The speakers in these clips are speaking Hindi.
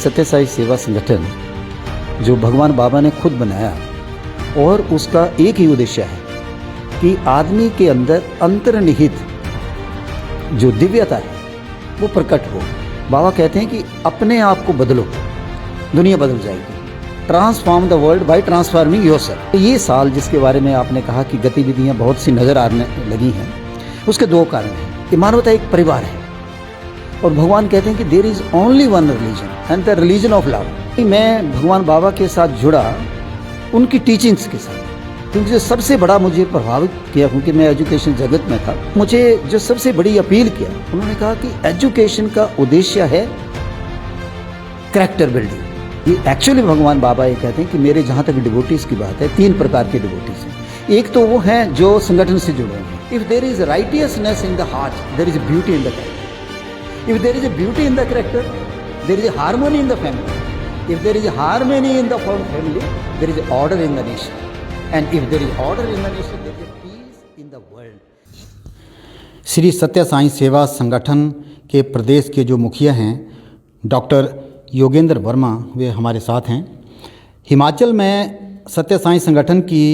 सत्य साई सेवा संगठन जो भगवान बाबा ने खुद बनाया और उसका एक ही उद्देश्य है कि आदमी के अंदर अंतर्निहित जो दिव्यता है वो प्रकट हो। बाबा कहते हैं कि अपने आप को बदलो, दुनिया बदल जाएगी। Transform the world by transforming yourself. ये साल जिसके बारे में आपने कहा कि गतिविधियाँ बहुत सी नज़र आने लगी हैं, उसके दो कारण हैं कि मानवता एक परिवार है और भगवान कहते हैं कि there is only one religion and the religion of love. मैं भगवान बाबा के साथ जुड़ा उनकी टीचिंग्स के साथ, क्योंकि जो सबसे बड़ा मुझे प्रभावित किया, क्योंकि मैं एजुकेशन जगत में था, मुझे जो सबसे बड़ी अपील किया, उन्होंने कहा कि एजुकेशन का उद्देश्य है कैरेक्टर बिल्डिंग। ये एक्चुअली भगवान बाबा ये कहते हैं कि मेरे जहाँ तक डिवोटीज़ की बात है, 3 प्रकार के डिवोटीज़ हैं। एक तो वो हैं जो संगठन से जुड़े हैं। If there is righteousness in the heart, there is beauty in the character. If there is a beauty in the character, there is harmony in the family. If there is harmony in the family, there is order in the nation. And if there is order in the nation, there is peace in the world. Shri सत्य साई सेवा संगठन के प्रदेश के जो मुखिया हैं डॉक्टर योगेंद्र वर्मा, वे हमारे साथ हैं। हिमाचल में सत्य साई संगठन की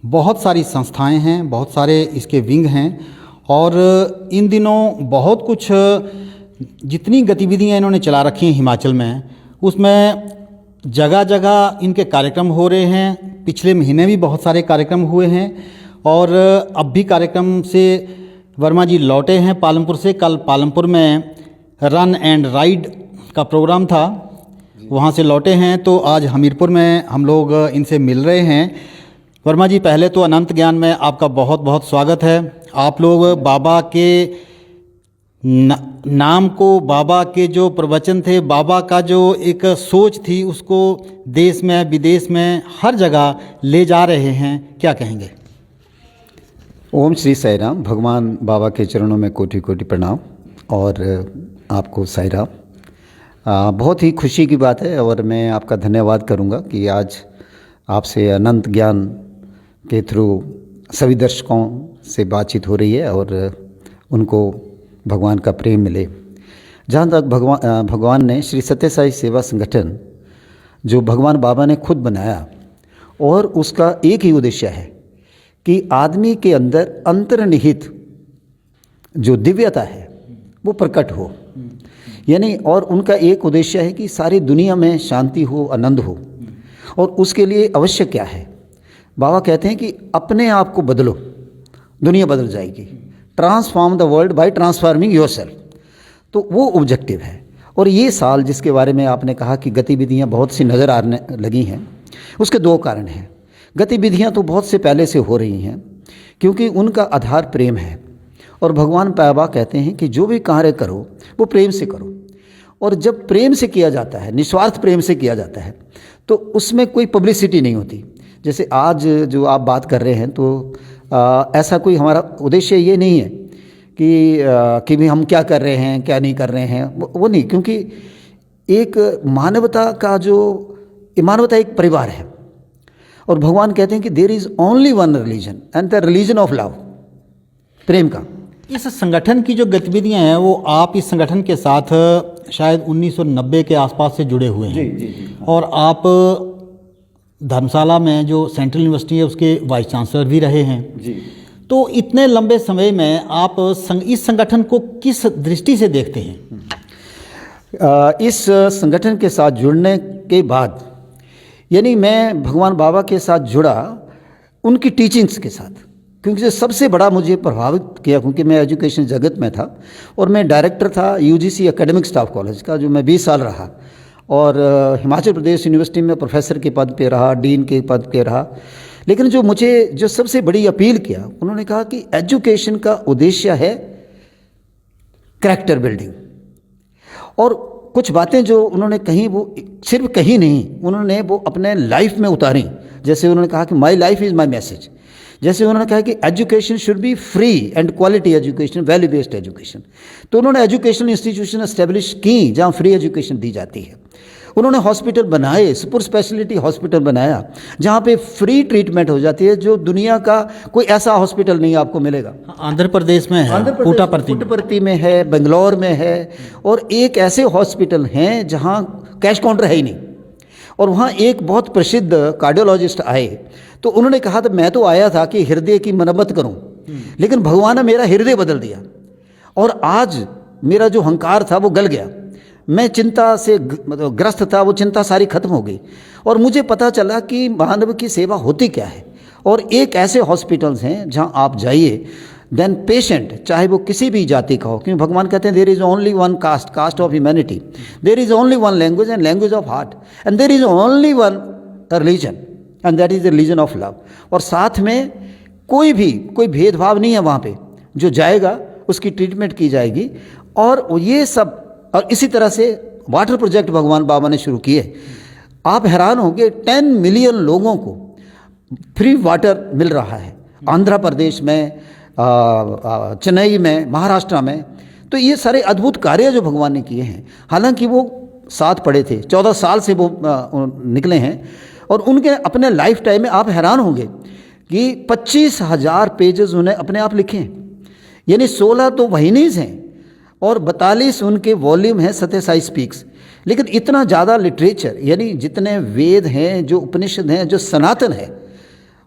बहुत सारी संस्थाएं हैं, बहुत सारे इसके विंग हैं और इन दिनों बहुत कुछ जितनी गतिविधियां इन्होंने चला रखी हैं हिमाचल में, उसमें जगह जगह इनके कार्यक्रम हो रहे हैं। पिछले महीने भी बहुत सारे कार्यक्रम हुए हैं और अब भी कार्यक्रम से वर्मा जी लौटे हैं पालमपुर से। कल पालमपुर में रन एंड राइड का प्रोग्राम था, वहाँ से लौटे हैं, तो आज हमीरपुर में हम लोग इनसे मिल रहे हैं। वर्मा जी, पहले तो अनंत ज्ञान में आपका बहुत बहुत स्वागत है। आप लोग बाबा के नाम को, बाबा के जो प्रवचन थे, बाबा का जो एक सोच थी, उसको देश में विदेश में हर जगह ले जा रहे हैं, क्या कहेंगे? ओम श्री साई राम। भगवान बाबा के चरणों में कोटि कोटि प्रणाम और आपको साई राम। बहुत ही खुशी की बात है और मैं आपका धन्यवाद करूंगा कि आज आपसे अनंत ज्ञान के थ्रू सभी दर्शकों से बातचीत हो रही है और उनको भगवान का प्रेम मिले। जहाँ तक भगवान ने श्री सत्य साई सेवा संगठन जो भगवान बाबा ने खुद बनाया और उसका एक ही उद्देश्य है कि आदमी के अंदर अंतर्निहित जो दिव्यता है वो प्रकट हो, यानी और उनका एक उद्देश्य है कि सारी दुनिया में शांति हो, आनंद हो। और उसके लिए आवश्यक क्या है? बाबा कहते हैं कि अपने आप को बदलो, दुनिया बदल जाएगी। Transform the world by transforming yourself. तो वो ऑब्जेक्टिव है। और ये साल जिसके बारे में आपने कहा कि गतिविधियाँ बहुत सी नज़र आने लगी हैं, उसके 2 कारण हैं। गतिविधियाँ तो बहुत से पहले से हो रही हैं क्योंकि उनका आधार प्रेम है और भगवान बाबा कहते हैं कि जो भी कार्य करो वो प्रेम से करो। और जब प्रेम से किया जाता है, निस्वार्थ प्रेम से किया जाता है, तो उसमें कोई पब्लिसिटी नहीं होती। जैसे आज जो आप बात कर रहे हैं, तो ऐसा कोई हमारा उद्देश्य ये नहीं है कि भी हम क्या कर रहे हैं, क्या नहीं कर रहे हैं, वो नहीं। क्योंकि एक मानवता का जो मानवता एक परिवार है और भगवान कहते हैं कि there is only one religion and the religion of love, प्रेम का। इस संगठन की जो गतिविधियां हैं वो आप इस संगठन के साथ शायद 1990 के आसपास से जुड़े हुए हैं। जी। और आप धर्मशाला में जो सेंट्रल यूनिवर्सिटी है उसके वाइस चांसलर भी रहे हैं जी। तो इतने लंबे समय में आप इस संगठन को किस दृष्टि से देखते हैं? इस संगठन के साथ जुड़ने के बाद, यानी मैं भगवान बाबा के साथ जुड़ा उनकी टीचिंग्स के साथ, क्योंकि जो सबसे बड़ा मुझे प्रभावित किया, क्योंकि मैं एजुकेशन जगत में था और मैं डायरेक्टर था यूजीसी एकेडमिक स्टाफ कॉलेज का, जो मैं 20 साल रहा और हिमाचल प्रदेश यूनिवर्सिटी में प्रोफेसर के पद पे रहा, डीन के पद पे रहा। लेकिन जो मुझे जो सबसे बड़ी अपील किया, उन्होंने कहा कि एजुकेशन का उद्देश्य है कैरेक्टर बिल्डिंग। और कुछ बातें जो उन्होंने कही वो सिर्फ कही नहीं, उन्होंने वो अपने लाइफ में उतारी। जैसे उन्होंने कहा कि my life is my message, जैसे उन्होंने कहा कि education should be free and quality education, value based education. तो उन्होंने एजुकेशनल इंस्टीट्यूशन एस्टेब्लिश की जहाँ फ्री एजुकेशन दी जाती है। उन्होंने हॉस्पिटल बनाए, सुपर स्पेशलिटी हॉस्पिटल बनाया जहाँ पे फ्री ट्रीटमेंट हो जाती है, जो दुनिया का कोई ऐसा हॉस्पिटल नहीं आपको मिलेगा। आंध्र प्रदेश में है, पुट्टापर्ती में है, बेंगलोर में है, और एक ऐसे हॉस्पिटल हैं जहाँ कैश काउंटर है ही नहीं। और वहाँ एक बहुत प्रसिद्ध कार्डियोलॉजिस्ट आए, तो उन्होंने कहा था मैं तो आया था कि हृदय की मरम्मत करूँ, लेकिन भगवान ने मेरा हृदय बदल दिया और आज मेरा जो अहंकार था वो गल गया। मैं चिंता से मतलब ग्रस्त था, वो चिंता सारी खत्म हो गई और मुझे पता चला कि मानव की सेवा होती क्या है। और एक ऐसे हॉस्पिटल्स हैं जहाँ आप जाइए, देन पेशेंट चाहे वो किसी भी जाति का हो, क्योंकि भगवान कहते हैं there is only one caste, caste of humanity, there is only one language and language of heart, and there is only one religion and that is the religion of love. और साथ में कोई भेदभाव नहीं है वहाँ पे, जो जाएगा उसकी ट्रीटमेंट की जाएगी। और ये सब, और इसी तरह से वाटर प्रोजेक्ट भगवान बाबा ने शुरू किए। आप हैरान होंगे 10 मिलियन लोगों को फ्री वाटर मिल रहा है आंध्र प्रदेश में, चेन्नई में, महाराष्ट्र में। तो ये सारे अद्भुत कार्य जो भगवान ने किए हैं, हालांकि वो साथ पड़े थे, 14 साल से वो निकले हैं, और उनके अपने लाइफ टाइम में आप हैरान होंगे कि 25,000 पेजेस उन्हें अपने आप लिखे हैं, यानी 16 तो वाहिनीज हैं और 42 उनके वॉल्यूम हैं सत्य साई स्पीक्स। लेकिन इतना ज़्यादा लिटरेचर, यानी जितने वेद हैं, जो उपनिषद हैं, जो सनातन है,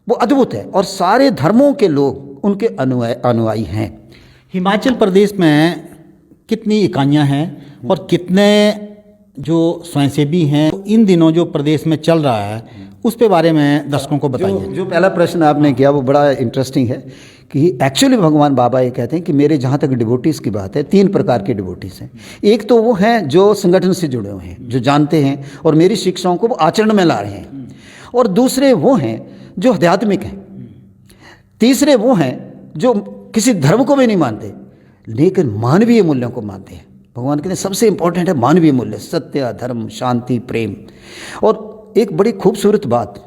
वो अद्भुत है और सारे धर्मों के लोग उनके अनुयायी हैं। हिमाचल प्रदेश में कितनी इकाइयाँ हैं और कितने जो स्वयंसेवी हैं इन दिनों जो प्रदेश में चल रहा है उस पे बारे में दर्शकों को बताइए। जो पहला प्रश्न आपने किया वो बड़ा इंटरेस्टिंग है कि एक्चुअली भगवान बाबा ये कहते हैं कि मेरे जहाँ तक डिवोटीज़ की बात है, 3 प्रकार के डिवोटीज़ हैं। एक तो वो हैं जो संगठन से जुड़े हुए हैं, जो जानते हैं और मेरी शिक्षाओं को वो आचरण में ला रहे हैं, और दूसरे वो हैं जो आध्यात्मिक हैं, तीसरे वो हैं जो किसी धर्म को भी नहीं मानते लेकिन मानवीय मूल्यों को मानते हैं। भगवान कहते हैं सबसे इंपॉर्टेंट है मानवीय मूल्य, सत्य, धर्म, शांति, प्रेम। और एक बड़ी खूबसूरत बात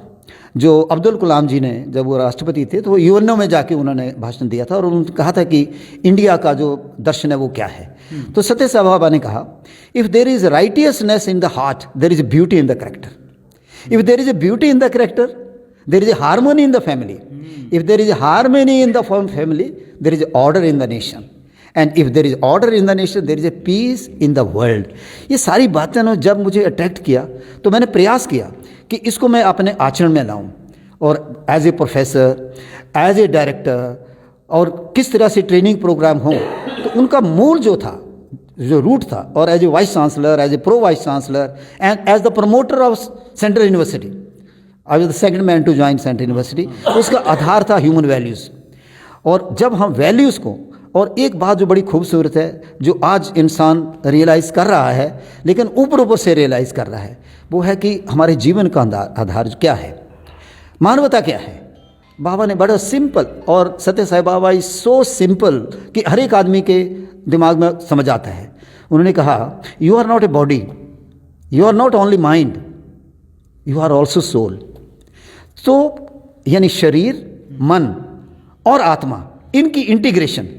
जो अब्दुल कलाम जी ने, जब वो राष्ट्रपति थे तो वो यूएनओ में जाके उन्होंने भाषण दिया था और उन्होंने कहा था कि इंडिया का जो दर्शन है वो क्या है। तो सत्य साई बाबा ने कहा, if there is righteousness in the heart there is beauty in the character, if there is a beauty in the character there is a harmony in the family, if there is a harmony in the family there is a order in the nation, and if there is order in the nation there is a peace in the world. ये सारी बातें ना जब मुझे अट्रैक्ट किया तो मैंने प्रयास किया कि इसको मैं अपने आचरण में लाऊं, और as a professor, as a director, और किस तरह से ट्रेनिंग प्रोग्राम हो। तो उनका मूल जो था, जो रूट था, और as a vice chancellor, as a pro vice chancellor and as the promoter of central university, I was the second man to join central university. उसका आधार था ह्यूमन वैल्यूज़। और जब हम वैल्यूज़ को, और एक बात जो बड़ी खूबसूरत है जो आज इंसान रियलाइज़ कर रहा है लेकिन ऊपर ऊपर से रियलाइज़ कर रहा है, वो है कि हमारे जीवन का आधार क्या है, मानवता क्या है। बाबा ने बड़ा सिंपल, और सत्य Sai Baba is so simple कि हर एक आदमी के दिमाग में समझ आता है। उन्होंने कहा, you are not a body, you are not only mind, you are also soul. तो यानी शरीर, मन और आत्मा, इनकी इंटीग्रेशन,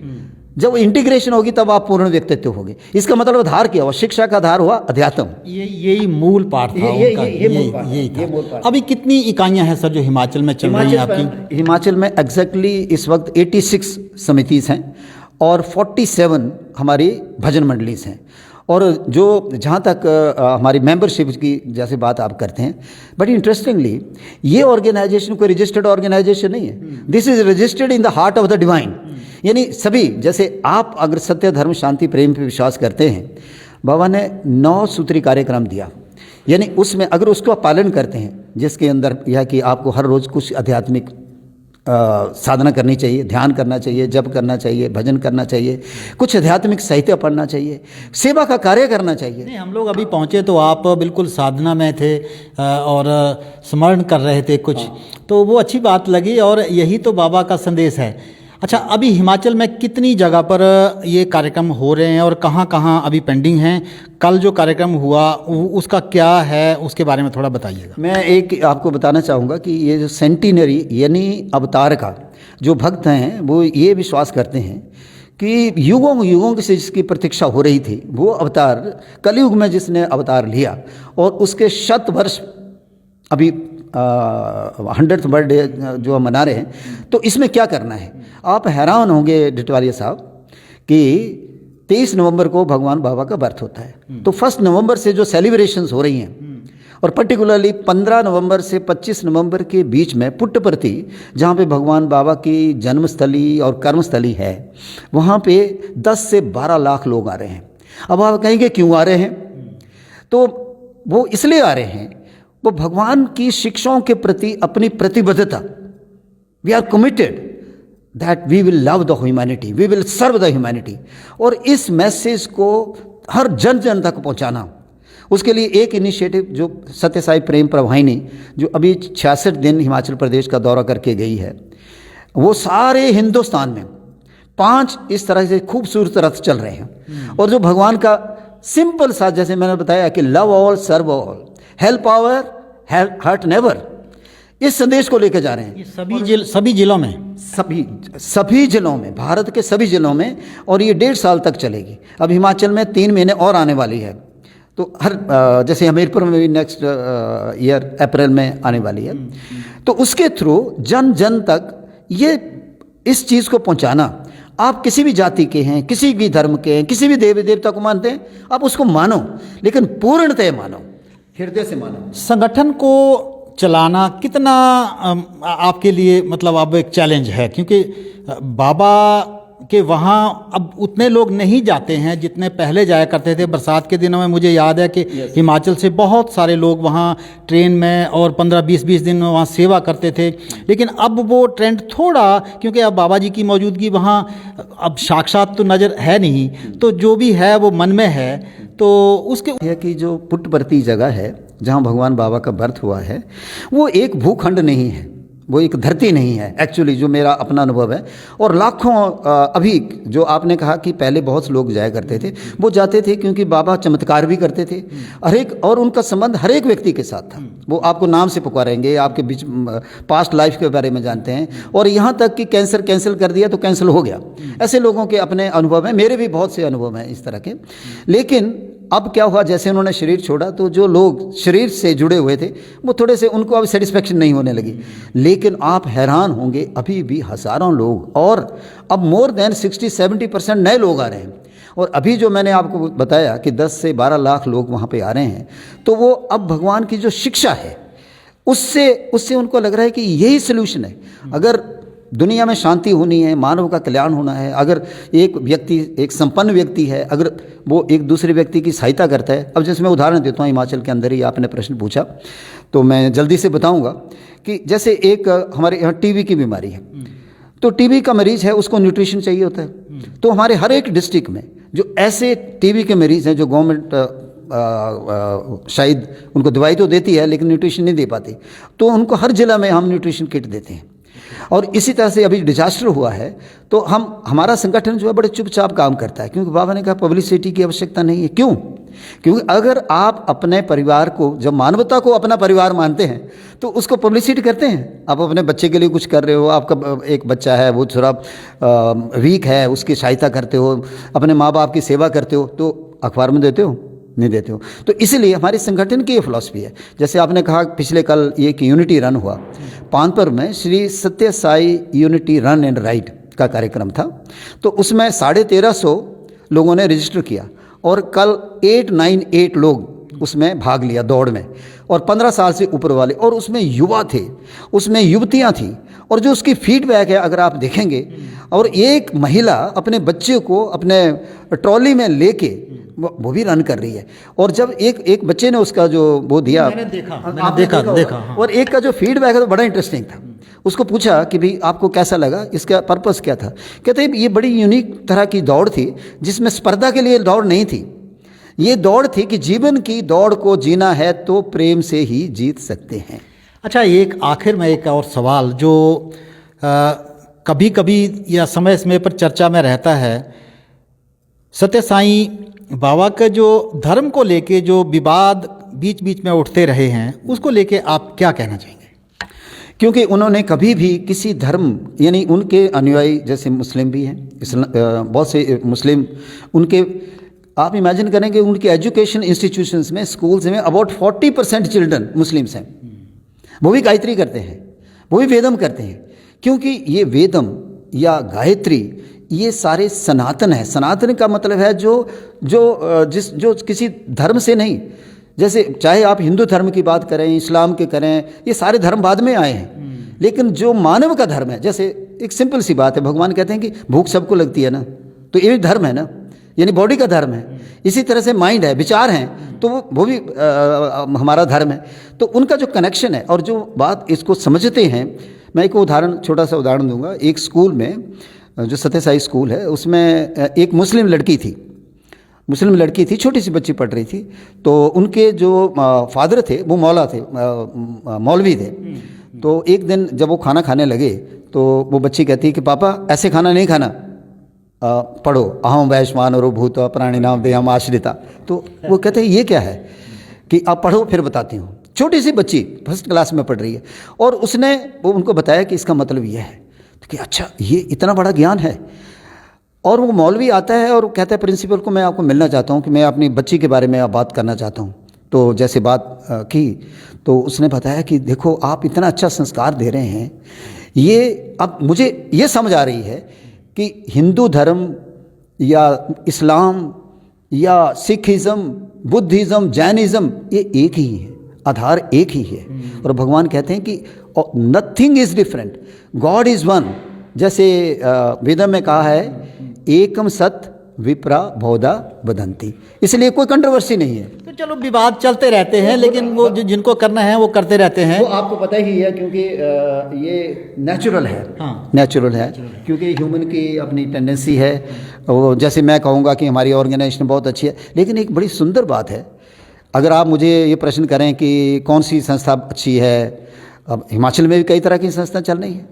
जब इंटीग्रेशन होगी तब आप पूर्ण व्यक्तित्व होगे। इसका मतलब आधार क्या हुआ? शिक्षा का आधार हुआ अध्यात्म। यही मूल पाठ था उनका, यही था। अभी कितनी इकाइयां हैं सर जो हिमाचल में चल रही हैं आपकी? हिमाचल में एग्जैक्टली इस वक्त 86 समितिज हैं और 47 हमारी भजन मंडलीज हैं। और जो जहाँ तक हमारी मेंबरशिप की जैसे बात आप करते हैं, बट इंटरेस्टिंगली ये ऑर्गेनाइजेशन कोई रजिस्टर्ड ऑर्गेनाइजेशन नहीं है। This is registered in the heart of the divine. यानी सभी, जैसे आप अगर सत्य, धर्म, शांति, प्रेम पर विश्वास करते हैं, बाबा ने 9 सूत्री कार्यक्रम दिया, यानी उसमें अगर उसको आप पालन करते हैं, जिसके अंदर यह कि आपको हर रोज़ कुछ आध्यात्मिक साधना करनी चाहिए, ध्यान करना चाहिए, जप करना चाहिए, भजन करना चाहिए, कुछ आध्यात्मिक साहित्य पढ़ना चाहिए, सेवा का कार्य करना चाहिए। नहीं, हम लोग अभी पहुँचे तो आप बिल्कुल साधना में थे और स्मरण कर रहे थे कुछ, तो वो अच्छी बात लगी और यही तो बाबा का संदेश है। अच्छा, अभी हिमाचल में कितनी जगह पर ये कार्यक्रम हो रहे हैं और कहाँ कहाँ अभी पेंडिंग हैं? कल जो कार्यक्रम हुआ उसका क्या है, उसके बारे में थोड़ा बताइएगा। मैं एक आपको बताना चाहूँगा कि ये जो सेंटिनरी यानी अवतार का जो भक्त हैं वो ये विश्वास करते हैं कि युगों युगों से जिसकी प्रतीक्षा हो रही थी वो अवतार कलयुग में जिसने अवतार लिया और उसके 100 वर्ष अभी 100th बर्थडे जो हम मना रहे हैं, तो इसमें क्या करना है। आप हैरान होंगे डिटवालिया साहब कि 23 नवंबर को भगवान बाबा का बर्थ होता है, तो 1 नवंबर से जो सेलिब्रेशंस हो रही हैं और पर्टिकुलरली 15 नवंबर से 25 नवंबर के बीच में पुट्टपर्थी जहाँ पे भगवान बाबा की जन्मस्थली और कर्मस्थली है, वहाँ पे 10 से 12 लाख लोग आ रहे हैं। अब आप कहेंगे क्यों आ रहे हैं, तो वो इसलिए आ रहे हैं, वो भगवान की शिक्षाओं के प्रति अपनी प्रतिबद्धता, we are committed that we will love the humanity, we will serve the humanity, और इस मैसेज को हर जन जन तक पहुंचाना। उसके लिए एक इनिशिएटिव जो सत्य साई प्रेम प्रवाहिनी जो अभी 66 दिन हिमाचल प्रदेश का दौरा करके गई है, वो सारे हिंदुस्तान में 5 इस तरह से खूबसूरत रथ चल रहे हैं और जो भगवान का सिंपल सा, जैसे मैंने बताया कि love all serve all help ever hurt never, इस संदेश को लेकर जा रहे हैं। सभी जिलों में, सभी जिलों में, भारत के सभी जिलों में, और ये 1.5 साल तक चलेगी। अब हिमाचल में 3 महीने और आने वाली है, तो हर जैसे हमीरपुर में भी नेक्स्ट ईयर अप्रैल में आने वाली है, तो उसके थ्रू जन जन तक ये इस चीज़ को पहुंचाना। आप किसी भी जाति के हैं, किसी भी धर्म के हैं, किसी भी देवी देवता को मानते हैं, आप उसको मानो, लेकिन पूर्णतः मानो, हृदय से मानो। संगठन को चलाना कितना आपके लिए मतलब अब एक चैलेंज है, क्योंकि बाबा के वहाँ अब उतने लोग नहीं जाते हैं जितने पहले जाया करते थे। बरसात के दिनों में मुझे याद है कि हिमाचल से बहुत सारे लोग वहाँ ट्रेन में और 15-20 दिन वहाँ सेवा करते थे, लेकिन अब वो ट्रेंड थोड़ा, क्योंकि अब बाबा जी की मौजूदगी वहाँ अब साक्षात तो नज़र है नहीं, तो जो भी है वो मन में है। तो उसके यह कि जो पुट्टपर्थी जगह है जहाँ भगवान बाबा का बर्थ हुआ है, वो एक भूखंड नहीं है, वो एक धरती नहीं है एक्चुअली, जो मेरा अपना अनुभव है। और लाखों अभी जो आपने कहा कि पहले बहुत से लोग जाया करते थे, वो जाते थे क्योंकि बाबा चमत्कार भी करते थे हर एक, और उनका संबंध हर एक व्यक्ति के साथ था। वो आपको नाम से पुकारेंगे, आपके बीच पास्ट लाइफ के बारे में जानते हैं, और यहाँ तक कि कैंसर कैंसिल कर दिया तो कैंसिल हो गया। ऐसे लोगों के अपने अनुभव हैं, मेरे भी बहुत से अनुभव हैं इस तरह के। लेकिन अब क्या हुआ, जैसे उन्होंने शरीर छोड़ा तो जो लोग शरीर से जुड़े हुए थे वो थोड़े से, उनको अब सेटिस्फेक्शन नहीं होने लगी। लेकिन आप हैरान होंगे, अभी भी हज़ारों लोग, और अब मोर देन 60-70% नए लोग आ रहे हैं। और अभी जो मैंने आपको बताया कि 10 से 12 लाख लोग वहाँ पे आ रहे हैं, तो वो अब भगवान की जो शिक्षा है उससे उनको लग रहा है कि यही सोल्यूशन है। अगर दुनिया में शांति होनी है, मानव का कल्याण होना है, अगर एक व्यक्ति, एक संपन्न व्यक्ति है, अगर वो एक दूसरे व्यक्ति की सहायता करता है। अब जैसे मैं उदाहरण देता हूँ, हिमाचल के अंदर ही आपने प्रश्न पूछा तो मैं जल्दी से बताऊँगा कि जैसे एक हमारे यहाँ टीबी की बीमारी है, तो टीबी का मरीज़ है, उसको न्यूट्रिशन चाहिए होता है। तो हमारे हर एक डिस्ट्रिक्ट में जो ऐसे टीबी के मरीज़ हैं, जो गवर्नमेंट शायद उनको दवाई तो देती है लेकिन न्यूट्रिशन नहीं दे पाती, तो उनको हर जिला में हम न्यूट्रिशन किट देते हैं। और इसी तरह से अभी डिजास्टर हुआ है तो हमारा संगठन जो है बड़े चुपचाप काम करता है, क्योंकि बाबा ने कहा पब्लिसिटी की आवश्यकता नहीं है। क्यों? क्योंकि अगर आप अपने परिवार को, जब मानवता को अपना परिवार मानते हैं, तो उसको पब्लिसिटी करते हैं। आप अपने बच्चे के लिए कुछ कर रहे हो, आपका एक बच्चा है वो थोड़ा वीक है, उसकी सहायता करते हो, अपने माँ बाप की सेवा करते हो, तो अखबार में देते हो? नहीं देते हो। तो इसलिए हमारे संगठन की ये फिलॉसफी है। जैसे आपने कहा पिछले कल एक यूनिटी रन हुआ पानपुर में, श्री सत्य Sai unity run and ride का कार्यक्रम था, तो उसमें 1350 लोगों ने रजिस्टर किया और कल 898 लोग उसमें भाग लिया दौड़ में, और 15 साल से ऊपर वाले, और उसमें युवा थे, उसमें युवतियाँ थी। और जो उसकी फीडबैक है अगर आप देखेंगे, और एक महिला अपने बच्चे को अपने ट्रॉली में लेके वो भी रन कर रही है। और जब एक बच्चे ने उसका जो वो दिया, मैंने देखा हाँ। और एक का जो फीडबैक है तो बड़ा इंटरेस्टिंग था। उसको पूछा कि भाई आपको कैसा लगा, इसका पर्पस क्या था? कहते ये बड़ी यूनिक तरह की दौड़ थी जिसमें स्पर्धा के लिए दौड़ नहीं थी, ये दौड़ थी कि जीवन की दौड़ को जीना है तो प्रेम से ही जीत सकते हैं। अच्छा, एक आखिर में एक और सवाल, जो कभी कभी या समय समय पर चर्चा में रहता है, सत्य साईं बाबा का जो धर्म को लेके जो विवाद बीच बीच में उठते रहे हैं, उसको लेके आप क्या कहना चाहेंगे? क्योंकि उन्होंने कभी भी किसी धर्म, यानी उनके अनुयायी जैसे मुस्लिम भी हैं, बहुत से मुस्लिम, उनके आप इमेजिन करेंगे उनके एजुकेशन इंस्टीट्यूशंस में, स्कूल्स में अबाउट 40% चिल्ड्रन मुस्लिम्स हैं। वो भी गायत्री करते हैं, वो भी वेदम करते हैं, क्योंकि ये वेदम या गायत्री ये सारे सनातन है। सनातन का मतलब है जो किसी धर्म से नहीं, जैसे चाहे आप हिंदू धर्म की बात करें, इस्लाम के करें, ये सारे धर्म बाद में आए हैं, लेकिन जो मानव का धर्म है, जैसे एक सिंपल सी बात है, भगवान कहते हैं कि भूख सबको लगती है ना, तो ये भी धर्म है ना, यानी बॉडी का धर्म है। इसी तरह से माइंड है, विचार हैं, तो वो भी हमारा धर्म है। तो उनका जो कनेक्शन है और जो बात इसको समझते हैं, मैं एक उदाहरण, छोटा सा उदाहरण दूंगा। एक स्कूल में, जो सत्य साई स्कूल है, उसमें एक मुस्लिम लड़की थी, छोटी सी बच्ची पढ़ रही थी। तो उनके जो फादर थे वो मौलवी थे। तो एक दिन जब वो खाना खाने लगे तो वो बच्ची कहती है कि पापा ऐसे खाना नहीं खाना, पढ़ो, अहम वैश्वानरो भूत प्राणी नाम देहम आश्रिता। तो वो कहते हैं ये क्या है, कि आप पढ़ो फिर बताती हूँ। छोटी सी बच्ची फर्स्ट क्लास में पढ़ रही है, और उसने वो उनको बताया कि इसका मतलब ये है, तो कि अच्छा ये इतना बड़ा ज्ञान है। और वो मौलवी आता है और कहता है प्रिंसिपल को मैं आपको मिलना चाहता हूँ, कि मैं अपनी बच्ची के बारे में बात करना चाहता हूँ। तो जैसे बात की तो उसने बताया कि देखो आप इतना अच्छा संस्कार दे रहे हैं, ये अब मुझे ये समझ आ रही है कि हिंदू धर्म या इस्लाम या सिखिज़म, बुद्धिज़्म, जैनिज़्म ये एक ही है, आधार एक ही है। और भगवान कहते हैं कि nothing is different, God is one. जैसे वेद में कहा है एकम सत विप्रा बहुधा वदंती, इसलिए कोई कंट्रोवर्सी नहीं है। तो चलो विवाद चलते रहते हैं, लेकिन वो जिनको करना है वो करते रहते हैं। वो आपको पता ही है, क्योंकि ये नेचुरल है। हाँ, नेचुरल है, क्योंकि ह्यूमन की अपनी टेंडेंसी है। वो जैसे मैं कहूँगा कि हमारी ऑर्गेनाइजेशन बहुत अच्छी है, लेकिन एक बड़ी सुंदर बात है, अगर आप मुझे ये प्रश्न करें कि कौन सी संस्था अच्छी है, अब हिमाचल में भी कई तरह की संस्था चल रही हैं,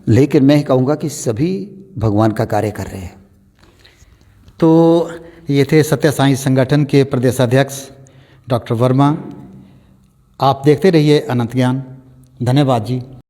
लेकिन मैं कहूँगा कि सभी भगवान का कार्य कर रहे हैं। तो ये थे सत्य साईं संगठन के प्रदेशाध्यक्ष डॉक्टर वर्मा। आप देखते रहिए अनंत ज्ञान। धन्यवाद जी।